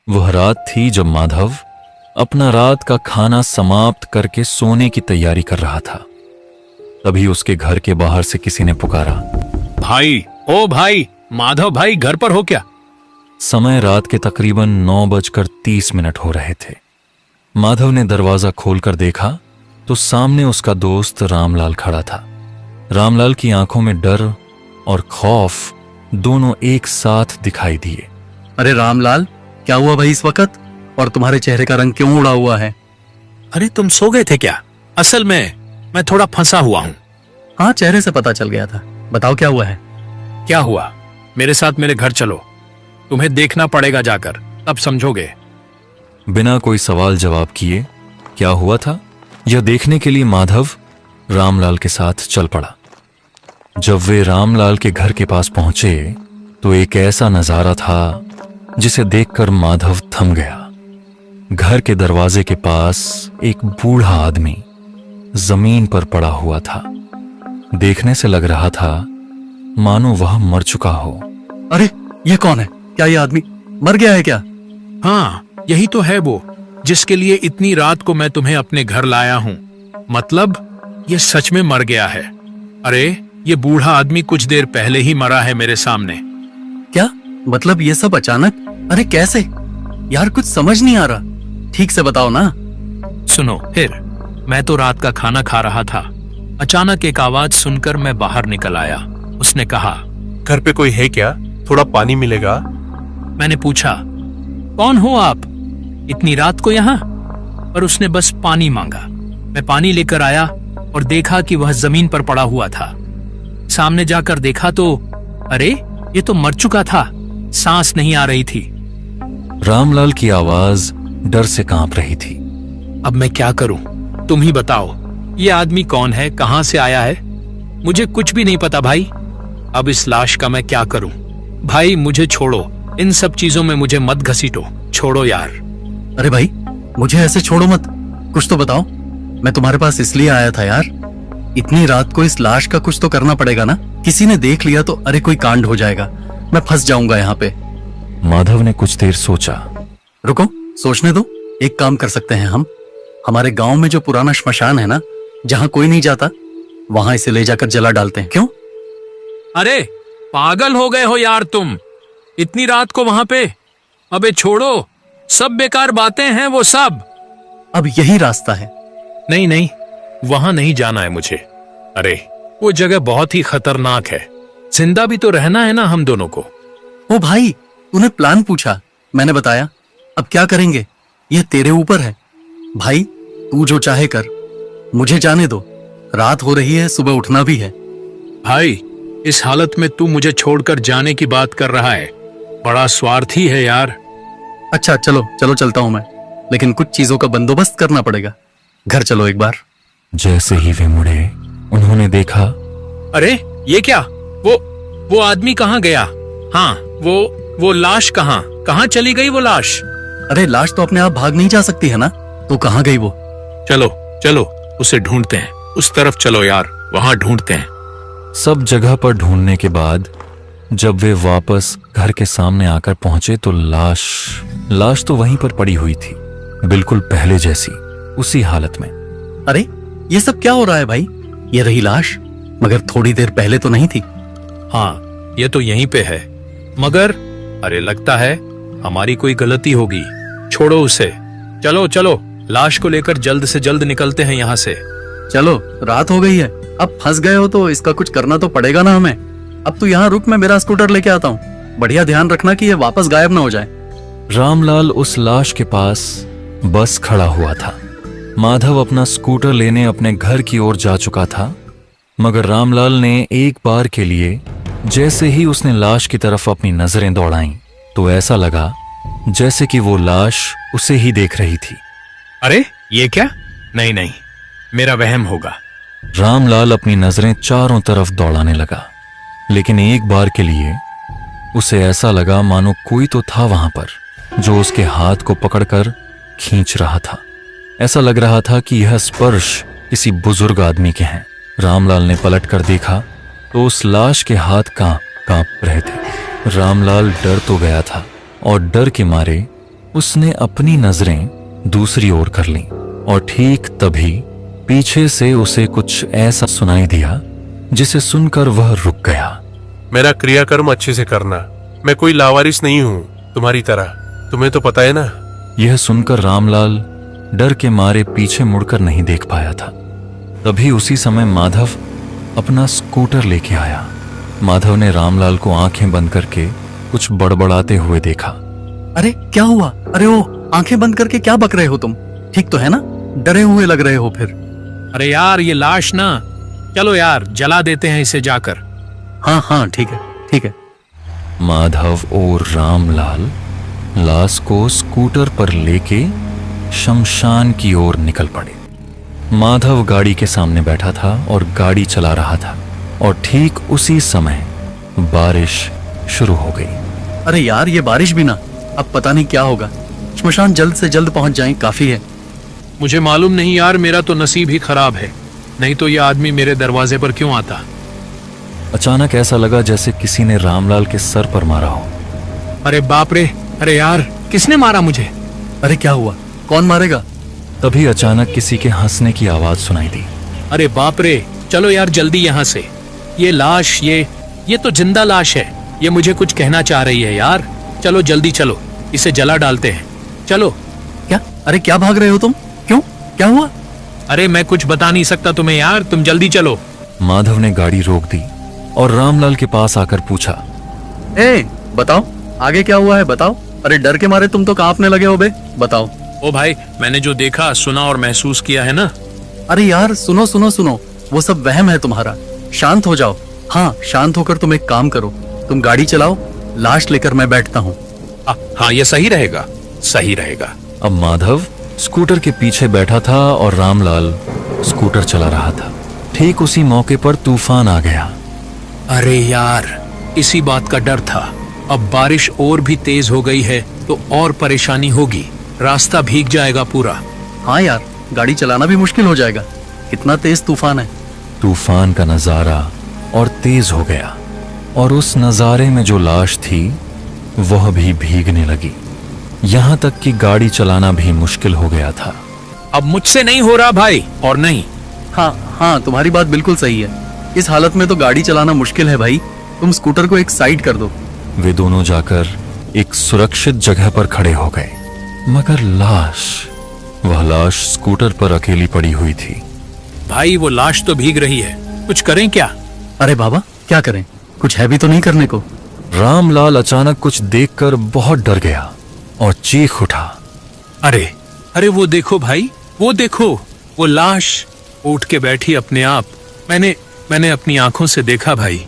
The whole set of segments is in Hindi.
वह रात थी जब माधव अपना रात का खाना समाप्त करके सोने की तैयारी कर रहा था। तभी उसके घर के बाहर से किसी ने पुकारा, भाई, ओ भाई, माधव भाई घर पर हो क्या? समय रात के तकरीबन 9:30 हो रहे थे। माधव ने दरवाजा खोलकर देखा तो सामने उसका दोस्त रामलाल खड़ा था। रामलाल की आंखों में डर और खौफ दोनों एक साथ दिखाई दिए। अरे रामलाल, क्या हुआ भाई इस वक्त? और तुम्हारे चेहरे का रंग क्यों उड़ा हुआ है? अरे तुम सो गए थे क्या? असल में मैं थोड़ा फंसा हुआ हूँ। हाँ, चेहरे से पता चल गया था। बताओ क्या हुआ है? क्या हुआ? मेरे साथ मेरे घर चलो, तुम्हें देखना पड़ेगा जाकर, तब समझोगे। बिना कोई सवाल जवाब किए क्या हुआ था यह देखने के लिए माधव रामलाल के साथ चल पड़ा। जब वे रामलाल के घर के पास पहुंचे तो एक ऐसा नजारा था जिसे देखकर माधव थम गया। घर के दरवाजे के पास एक बूढ़ा आदमी जमीन पर पड़ा हुआ था। देखने से लग रहा था मानो वह मर चुका हो। अरे ये कौन है? क्या ये आदमी मर गया है क्या? हाँ, यही तो है वो जिसके लिए इतनी रात को मैं तुम्हें अपने घर लाया हूँ। मतलब ये सच में मर गया है। अरे ये बूढ़ा आदमी कुछ देर पहले ही मरा है मेरे सामने। क्या मतलब ये सब अचानक? अरे कैसे यार, कुछ समझ नहीं आ रहा। ठीक से बताओ ना। सुनो फिर, मैं तो रात का खाना खा रहा था। अचानक एक आवाज सुनकर मैं बाहर निकल आया। उसने कहा, घर पे कोई है क्या? थोड़ा पानी मिलेगा? मैंने पूछा, कौन हो आप इतनी रात को यहाँ? पर उसने बस पानी मांगा। मैं पानी लेकर आया और देखा कि वह जमीन पर पड़ा हुआ था। सामने जाकर देखा तो अरे ये तो मर चुका था, सांस नहीं आ रही थी। रामलाल की आवाज डर से कांप रही थी। अब मैं क्या करूं? तुम ही बताओ, ये आदमी कौन है, कहां से आया है? मुझे कुछ भी नहीं पता भाई। अब इस लाश का मैं क्या करूं? भाई मुझे छोड़ो, इन सब चीजों में मुझे मत घसीटो, छोड़ो यार। अरे भाई, मुझे ऐसे छोड़ो मत, कुछ तो बताओ। मैं तुम्हारे पास इसलिए आया था यार, इतनी रात को इस लाश का कुछ तो करना पड़ेगा ना। किसी ने देख लिया तो अरे कोई कांड हो जाएगा, मैं फंस जाऊंगा यहाँ पे। माधव ने कुछ देर सोचा। रुको, सोचने दो। एक काम कर सकते हैं हम। हमारे गांव में जो पुराना श्मशान है ना, जहाँ कोई नहीं जाता, वहां इसे ले जाकर जला डालते हैं। क्यों? अरे पागल हो गए हो यार तुम, इतनी रात को वहां पे? अबे छोड़ो, सब बेकार बातें हैं वो सब। अब यही रास्ता है। नहीं नहीं, वहां नहीं जाना है मुझे। अरे वो जगह बहुत ही खतरनाक है, जिंदा भी तो रहना है ना हम दोनों को। ओ भाई, तूने प्लान पूछा, मैंने बताया। अब क्या करेंगे ये तेरे ऊपर है भाई। तू जो चाहे कर, मुझे जाने दो। रात हो रही है, सुबह उठना भी है। भाई इस हालत में तू मुझे छोड़कर जाने की बात कर रहा है, बड़ा स्वार्थी है यार। अच्छा चलो चलो, चलता हूं मैं, लेकिन कुछ चीजों का बंदोबस्त करना पड़ेगा। घर चलो एक बार। जैसे ही वे मुड़े उन्होंने देखा, अरे ये क्या, वो आदमी कहाँ गया? हाँ, वो लाश कहाँ चली गई वो लाश? अरे लाश तो अपने आप भाग नहीं जा सकती है ना, तो कहाँ गई वो? चलो चलो उसे ढूंढते हैं, उस तरफ चलो यार, वहां ढूंढते हैं। सब जगह पर ढूंढने के बाद जब वे वापस घर के सामने आकर पहुंचे तो लाश तो वहीं पर पड़ी हुई थी, बिल्कुल पहले जैसी, उसी हालत में। अरे ये सब क्या हो रहा है भाई? ये रही लाश, मगर थोड़ी देर पहले तो नहीं थी। हाँ, ये तो यहीं पे है, मगर अरे लगता है हमारी कोई गलती होगी। छोड़ो उसे, चलो चलो लाश को लेकर जल्द से जल्द निकलते हैं यहाँ से। चलो, रात हो गई है, अब फंस गए हो तो इसका कुछ करना तो पड़ेगा ना हमें। अब तू यहाँ रुक, मैं मेरा स्कूटर लेके आता हूँ। बढ़िया ध्यान रखना कि ये वापस गायब ना हो जाए। रामलाल उस लाश के पास बस खड़ा हुआ था। माधव अपना स्कूटर लेने अपने घर की ओर जा चुका था, मगर रामलाल ने एक बार के लिए जैसे ही उसने लाश की तरफ अपनी नजरें दौड़ाईं तो ऐसा लगा जैसे कि वो लाश उसे ही देख रही थी। अरे ये क्या? नहीं नहीं, मेरा वहम होगा। रामलाल अपनी नजरें चारों तरफ दौड़ाने लगा, लेकिन एक बार के लिए उसे ऐसा लगा मानो कोई तो था वहां पर जो उसके हाथ को पकड़कर खींच रहा था। ऐसा लग रहा था कि यह स्पर्श किसी बुजुर्ग आदमी के हैं। रामलाल ने पलट कर देखा तो उस लाश के हाथ कांप रहे थे। रामलाल डर तो गया था और डर के मारे उसने अपनी नजरें दूसरी ओर कर लीं और ठीक तभी पीछे से उसे कुछ ऐसा सुनाई दिया जिसे सुनकर वह रुक गया। मेरा क्रियाकर्म अच्छे से करना। मैं कोई लावारिस नहीं हूँ तुम्हारी तरह, तुम्हें तो पता है ना। यह सुनकर रामलाल डर के मारे पीछे मुड़कर नहीं देख पाया था। तभी उसी समय माधव अपना स्कूटर लेके आया। माधव ने रामलाल को आंखें बंद करके कुछ बड़बड़ाते हुए देखा। अरे क्या हुआ? अरे ओ, आंखें बंद करके क्या बक रहे हो तुम? ठीक तो है ना? डरे हुए लग रहे हो फिर। अरे यार ये लाश ना, चलो यार जला देते हैं इसे जाकर। हाँ हाँ ठीक है ठीक है। माधव और रामलाल लाश को स्कूटर पर लेके शमशान की ओर निकल पड़े। माधव गाड़ी के सामने बैठा था और गाड़ी चला रहा था और ठीक उसी समय बारिश शुरू हो गई। अरे यार ये बारिश भी ना, अब पता नहीं क्या होगा। श्मशान जल्द से जल्द पहुंच जाएं, काफी है। मुझे मालूम नहीं यार, मेरा तो नसीब ही खराब है, नहीं तो ये आदमी मेरे दरवाजे पर क्यों आता। अचानक ऐसा लगा जैसे किसी ने रामलाल के सर पर मारा हो। अरे बाप रे, अरे यार किसने मारा मुझे? अरे क्या हुआ? कौन मारेगा? तभी अचानक किसी के हंसने की आवाज सुनाई दी। अरे बाप रे, चलो यार जल्दी यहाँ से। ये लाश, ये तो जिंदा लाश है। ये मुझे कुछ कहना चाह रही है यार। चलो जल्दी चलो, इसे जला डालते हैं, चलो। क्या? अरे क्या भाग रहे हो तुम? क्यों? क्या हुआ? अरे मैं कुछ बता नहीं सकता तुम्हें यार, तुम जल्दी चलो। माधव ने गाड़ी रोक दी और रामलाल के पास आकर पूछा, ए बताओ आगे क्या हुआ है, बताओ। अरे डर के मारे तुम तो कांपने लगे हो बे, बताओ। ओ भाई, मैंने जो देखा, सुना और महसूस किया है ना। अरे यार सुनो सुनो सुनो, वो सब वहम है तुम्हारा। शांत हो जाओ। हाँ शांत होकर तुम एक काम करो, तुम गाड़ी चलाओ, लाश लेकर मैं बैठता हूँ। हाँ ये सही रहेगा, सही रहेगा। अब माधव स्कूटर के पीछे बैठा था और रामलाल स्कूटर चला रहा था। ठीक उसी मौके पर तूफान आ गया। अरे यार, इसी बात का डर था। अब बारिश और भी तेज हो गई है तो और परेशानी होगी, रास्ता भीग जाएगा पूरा। हाँ यार, गाड़ी चलाना भी मुश्किल हो जाएगा, कितना तेज तूफान है। तूफान का नजारा और तेज हो गया और उस नजारे में जो लाश थी वह भी भीगने लगी। यहां तक कि गाड़ी चलाना भी मुश्किल हो गया था। अब मुझसे नहीं हो रहा भाई, और नहीं। हाँ हाँ तुम्हारी बात बिल्कुल सही है। इस हालत में तो गाड़ी चलाना मुश्किल है भाई। तुम स्कूटर को एक साइड कर दो। वे दोनों जाकर एक सुरक्षित जगह पर खड़े हो गए, मगर वह लाश स्कूटर पर अकेली पड़ी हुई थी। भाई वो लाश तो भीग रही है, कुछ करें क्या? अरे बाबा क्या करें, कुछ है भी तो नहीं करने को। रामलाल अचानक कुछ देखकर बहुत डर गया और चीख उठा। अरे अरे वो देखो भाई, वो देखो, वो लाश उठ के बैठी अपने आप। मैंने अपनी आंखों से देखा भाई।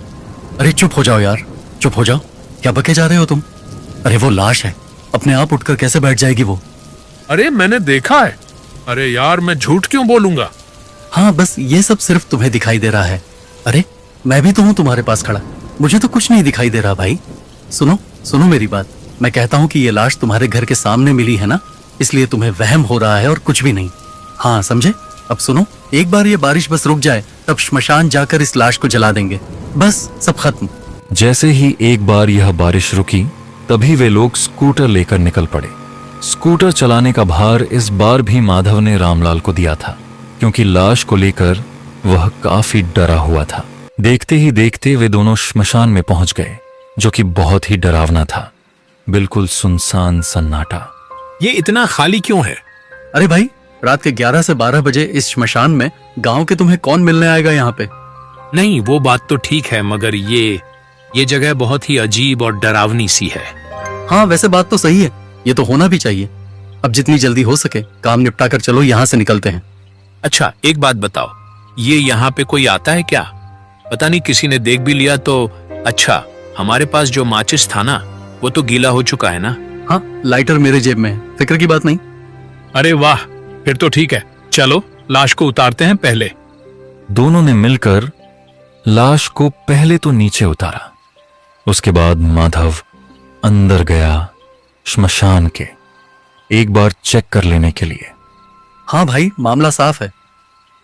अरे चुप हो जाओ यार, चुप हो जाओ। क्या बके जा रहे हो तुम? अरे वो लाश है, अपने आप उठकर कैसे बैठ जाएगी वो? अरे मैंने देखा है। अरे यार मैं झूठ क्यों बोलूंगा? हाँ बस ये सब सिर्फ तुम्हें दिखाई दे रहा है। अरे मैं भी तो हूँ तुम्हारे पास खड़ा, मुझे तो कुछ नहीं दिखाई दे रहा भाई। सुनो सुनो मेरी बात, मैं कहता हूँ कि ये लाश तुम्हारे घर के सामने मिली है ना, इसलिए तुम्हें वहम हो रहा है और कुछ भी नहीं। हाँ समझे? अब सुनो, एक बार ये बारिश बस रुक जाए तब श्मशान जाकर इस लाश को जला देंगे, बस सब खत्म। जैसे ही एक बार यह बारिश रुकी तभी वे लोग स्कूटर लेकर निकल पड़े। स्कूटर चलाने का भार इस बार भी माधव ने रामलाल को दिया था, क्योंकि लाश को लेकर वह काफी डरा हुआ था। देखते ही देखते वे दोनों श्मशान में पहुंच गए, जो कि बहुत ही डरावना था। बिल्कुल सुनसान सन्नाटा। ये इतना खाली क्यों है? अरे भाई, रात के 11 से 12 बजे इस श्मशान में गांव के तुम्हें कौन मिलने आएगा यहाँ पे? नहीं वो बात तो ठीक है, मगर ये जगह बहुत ही अजीब और डरावनी सी है। हाँ वैसे बात तो सही है, ये तो होना भी चाहिए। अब जितनी जल्दी हो सके काम निपटा कर चलो, यहाँ से निकलते हैं। अच्छा एक बात बताओ, ये यहाँ पे कोई आता है क्या? पता नहीं किसी ने देख भी लिया तो। अच्छा हमारे पास जो माचिस था ना, वो तो गीला हो चुका है ना? हाँ लाइटर मेरे जेब में है, फिक्र की बात नहीं। अरे वाह, फिर तो ठीक है, चलो लाश को उतारते हैं पहले। दोनों ने मिलकर लाश को पहले तो नीचे उतारा, उसके बाद माधव अंदर गया श्मशान के, एक बार चेक कर लेने के लिए। हाँ भाई मामला साफ है,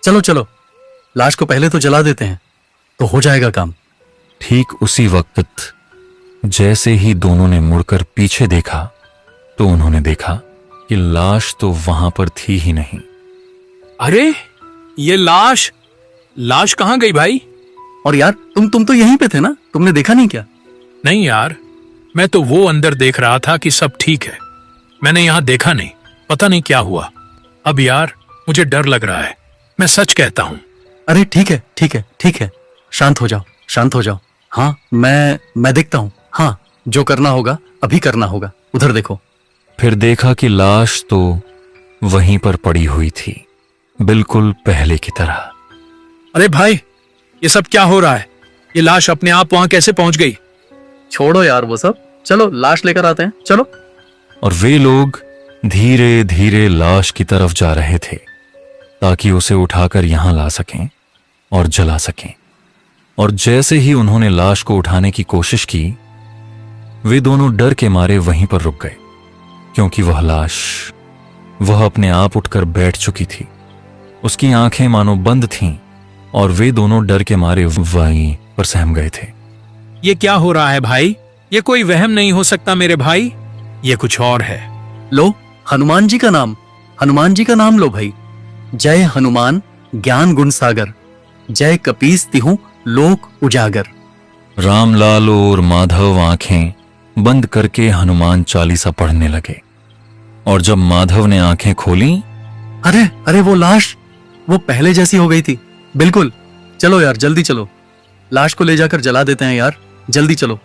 चलो चलो लाश को पहले तो जला देते हैं तो हो जाएगा काम। ठीक उसी वक्त जैसे ही दोनों ने मुड़कर पीछे देखा तो उन्होंने देखा कि लाश तो वहां पर थी ही नहीं। अरे ये लाश लाश कहाँ गई भाई? और यार तुम तो यहीं पे थे ना, तुमने देखा नहीं क्या? नहीं यार, मैं तो वो अंदर देख रहा था कि सब ठीक है। मैंने यहाँ देखा नहीं, पता नहीं क्या हुआ। अब यार मुझे डर लग रहा है, मैं सच कहता हूँ। अरे ठीक है ठीक है ठीक है, शांत हो जाओ शांत हो जाओ। हाँ मैं देखता हूँ। हाँ जो करना होगा अभी करना होगा। उधर देखो। फिर देखा कि लाश तो वहीं पर पड़ी हुई थी, बिल्कुल पहले की तरह। अरे भाई ये सब क्या हो रहा है? ये लाश अपने आप वहां कैसे पहुंच गई? छोड़ो यार वो सब, चलो लाश लेकर आते हैं, चलो। और वे लोग धीरे धीरे लाश की तरफ जा रहे थे ताकि उसे उठाकर यहां ला सकें और जला सकें। और जैसे ही उन्होंने लाश को उठाने की कोशिश की, वे दोनों डर के मारे वहीं पर रुक गए, क्योंकि वह अपने आप उठकर बैठ चुकी थी। उसकी आंखें मानो बंद थीं और वे दोनों डर के मारे वहीं पर सहम गए थे। ये क्या हो रहा है भाई? ये कोई वहम नहीं हो सकता मेरे भाई, ये कुछ और है। लो हनुमान जी का नाम, हनुमान जी का नाम लो भाई। जय हनुमान ज्ञान गुण सागर, जय कपीस तिहु लोक उजागर। रामलाल और माधव आंखें बंद करके हनुमान चालीसा पढ़ने लगे। और जब माधव ने आंखें खोली, अरे अरे वो लाश वो पहले जैसी हो गई थी बिल्कुल। चलो यार जल्दी चलो, लाश को ले जाकर जला देते हैं यार, जल्दी चलो।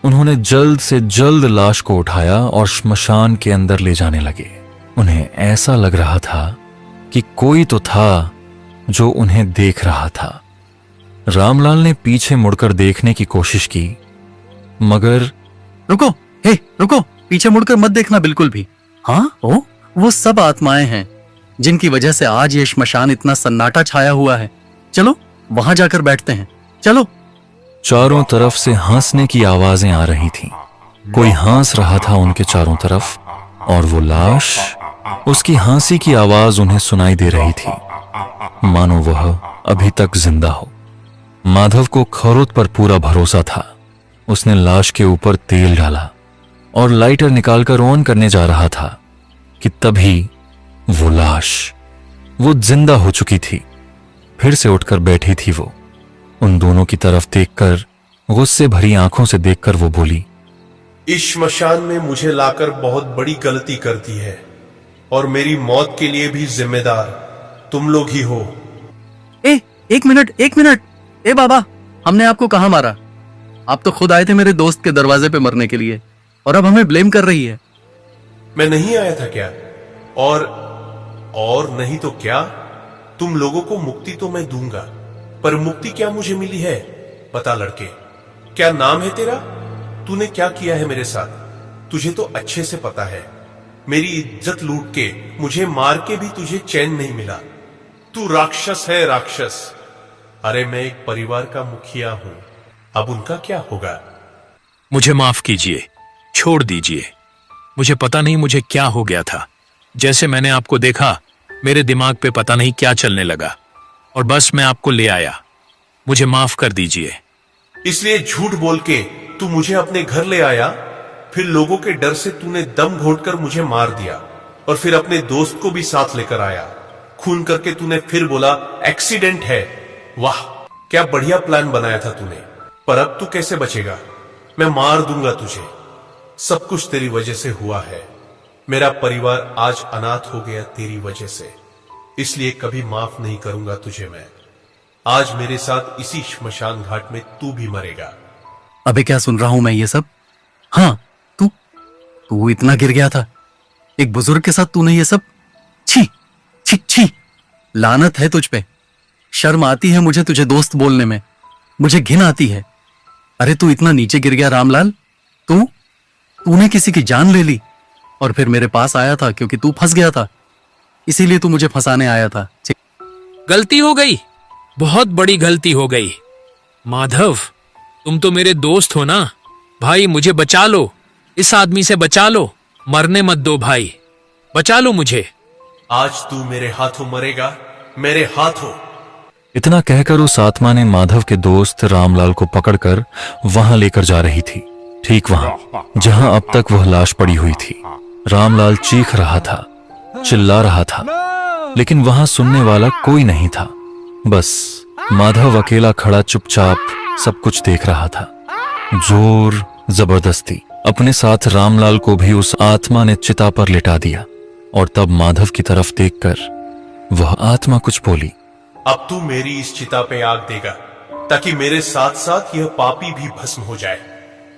उन्होंने जल्द से जल्द लाश को उठाया और श्मशान के अंदर ले जाने लगे। उन्हें ऐसा लग रहा था कि कोई तो था जो उन्हें देख रहा था। रामलाल ने पीछे मुड़कर देखने की कोशिश की, मगर रुको, हे रुको, पीछे मुड़कर मत देखना बिल्कुल भी। हाँ वो सब आत्माएं हैं जिनकी वजह से आज ये श्मशान इतना सन्नाटा छाया हुआ है। चलो वहां जाकर बैठते हैं, चलो। चारों तरफ से हंसने की आवाजें आ रही थीं। कोई हंस रहा था उनके चारों तरफ, और वो लाश, उसकी हंसी की आवाज उन्हें सुनाई दे रही थी, मानो वह अभी तक जिंदा हो। माधव को खरोत पर पूरा भरोसा था। उसने लाश के ऊपर तेल डाला और लाइटर निकालकर ऑन करने जा रहा था कि तभी वो लाश, वो जिंदा हो चुकी थी। फिर से उठकर बैठी थी वो। उन दोनों की तरफ देखकर, गुस्से भरी आंखों से देखकर वो बोली, इस श्मशान में मुझे लाकर बहुत बड़ी गलती कर दी है, और मेरी मौत के लिए भी जिम्मेदार तुम लोग ही हो। एक मिनट, ए बाबा, हमने आपको कहां मारा? आप तो खुद आए थे मेरे दोस्त के दरवाजे पे मरने के लिए, और अब हमें ब्लेम कर रही है। मैं नहीं आया था क्या? और नहीं तो क्या? तुम लोगों को मुक्ति तो मैं दूंगा, पर मुक्ति क्या मुझे मिली है? बता लड़के, क्या नाम है तेरा? तूने क्या किया है मेरे साथ? तुझे तो अच्छे से पता है। मेरी इज्जत लूट के, मुझे मार के भी तुझे चैन नहीं मिला। तू राक्षस है, राक्षस। अरे मैं एक परिवार का मुखिया हूं, अब उनका क्या होगा? मुझे माफ कीजिए, छोड़ दीजिए। मुझे पता नहीं मुझे क्या हो गया था। जैसे मैंने आपको देखा, मेरे दिमाग पे पता नहीं क्या चलने लगा, और बस मैं आपको ले आया। मुझे माफ कर दीजिए। इसलिए झूठ बोल के तू मुझे अपने घर ले आया, फिर लोगों के डर से तूने दम घोटकर मुझे मार दिया, और फिर अपने दोस्त को भी साथ लेकर आया। खून करके तूने फिर बोला एक्सीडेंट है। वाह, क्या बढ़िया प्लान बनाया था तूने। पर अब तू कैसे बचेगा? मैं मार दूंगा तुझे। सब कुछ तेरी वजह से हुआ है। मेरा परिवार आज अनाथ हो गया तेरी वजह से, इसलिए कभी माफ नहीं करूंगा तुझे मैं। आज मेरे साथ इसी श्मशान घाट में तू भी मरेगा। अबे क्या सुन रहा हूं मैं ये सब? हाँ, तू इतना गिर गया था एक बुजुर्ग के साथ, तूने ये सब? छी छी छी, लानत है तुझ पे। शर्म आती है मुझे तुझे दोस्त बोलने में, मुझे घिन आती है। अरे तू इतना नीचे गिर गया रामलाल? तूने किसी की जान ले ली, और फिर मेरे पास आया था क्योंकि तू फंस गया था, इसीलिए तू मुझे फंसाने आया था। गलती हो गई, बहुत बड़ी गलती हो गई। माधव, तुम तो मेरे दोस्त हो ना भाई, मुझे बचा लो, इस आदमी से बचा लो, मरने मत दो भाई, बचा लो मुझे। आज तू मेरे हाथों मरेगा, मेरे हाथों। इतना कहकर उस आत्मा ने माधव के दोस्त रामलाल को पकड़कर वहां लेकर जा रही थी, ठीक वहां जहां अब तक वह लाश पड़ी हुई थी। रामलाल चीख रहा था, चिल्ला रहा था, लेकिन वहां सुनने वाला कोई नहीं था। बस माधव अकेला खड़ा चुपचाप सब कुछ देख रहा था। जोर जबरदस्ती अपने साथ रामलाल को भी उस आत्मा ने चिता पर लिटा दिया। और तब माधव की तरफ देखकर वह आत्मा कुछ बोली। अब तू मेरी इस चिता पे आग देगा ताकि मेरे साथ साथ यह पापी भी भस्म हो जाए।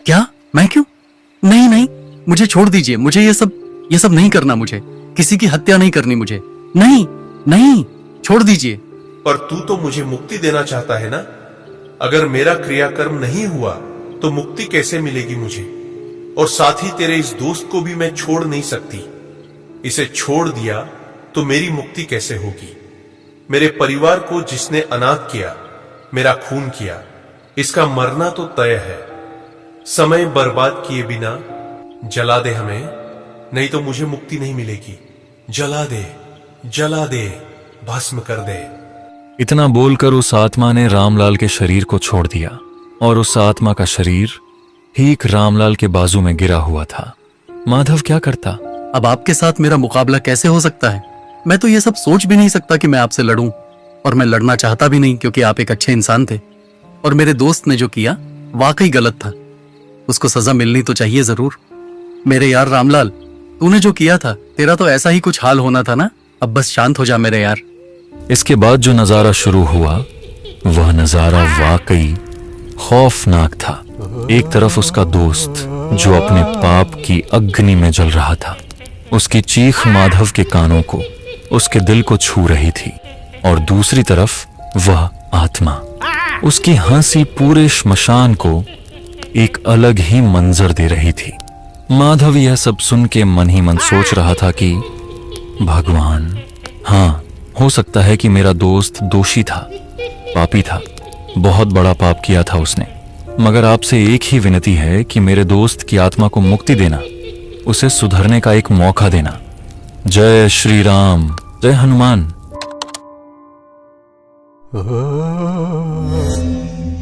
क्या? मैं क्यों? नहीं नहीं, मुझे छोड़ दीजिए। मुझे ये सब नहीं करना। मुझे किसी की हत्या नहीं करनी। मुझे नहीं नहीं, छोड़ दीजिए। पर तू तो मुझे मुक्ति देना चाहता है ना? अगर मेरा क्रियाकर्म नहीं हुआ तो मुक्ति कैसे मिलेगी मुझे? और साथ ही तेरे इस दोस्त को भी मैं छोड़ नहीं सकती। इसे छोड़ दिया तो मेरी मुक्ति कैसे होगी? मेरे परिवार को जिसने अनाथ किया, मेरा खून किया, इसका मरना तो तय है। समय बर्बाद किए बिना जला दे हमें, नहीं तो मुझे मुक्ति नहीं मिलेगी। जला दे, जला दे, भस्म कर दे। इतना बोलकर उस आत्मा ने रामलाल के शरीर को छोड़ दिया और उस आत्मा का शरीर ठीक रामलाल के बाजू में गिरा हुआ था। माधव क्या करता? अब आपके साथ मेरा मुकाबला कैसे हो सकता है? मैं तो ये सब सोच भी नहीं सकता कि मैं आपसे लड़ूं, और मैं लड़ना चाहता भी नहीं, क्योंकि आप एक अच्छे इंसान थे। और मेरे दोस्त ने जो किया वाकई गलत था। उसको सजा मिलनी तो चाहिए जरूर। मेरे यार रामलाल, तूने जो किया था, तेरा तो ऐसा ही कुछ हाल होना था ना। अब बस शांत हो जा मेरे यार। इसके बाद जो नजारा शुरू हुआ वह नजारा वाकई खौफनाक था। एक तरफ उसका दोस्त जो अपने पाप की अग्नि में जल रहा था, उसकी चीख माधव के कानों को, उसके दिल को छू रही थी। और दूसरी तरफ वह आत्मा, उसकी हंसी पूरे श्मशान को एक अलग ही मंजर दे रही थी। माधव यह सब सुन के मन ही मन सोच रहा था कि भगवान, हाँ, हो सकता है कि मेरा दोस्त दोषी था, पापी था, बहुत बड़ा पाप किया था उसने, मगर आपसे एक ही विनती है कि मेरे दोस्त की आत्मा को मुक्ति देना, उसे सुधरने का एक मौका देना। जय श्री राम, जय हनुमान।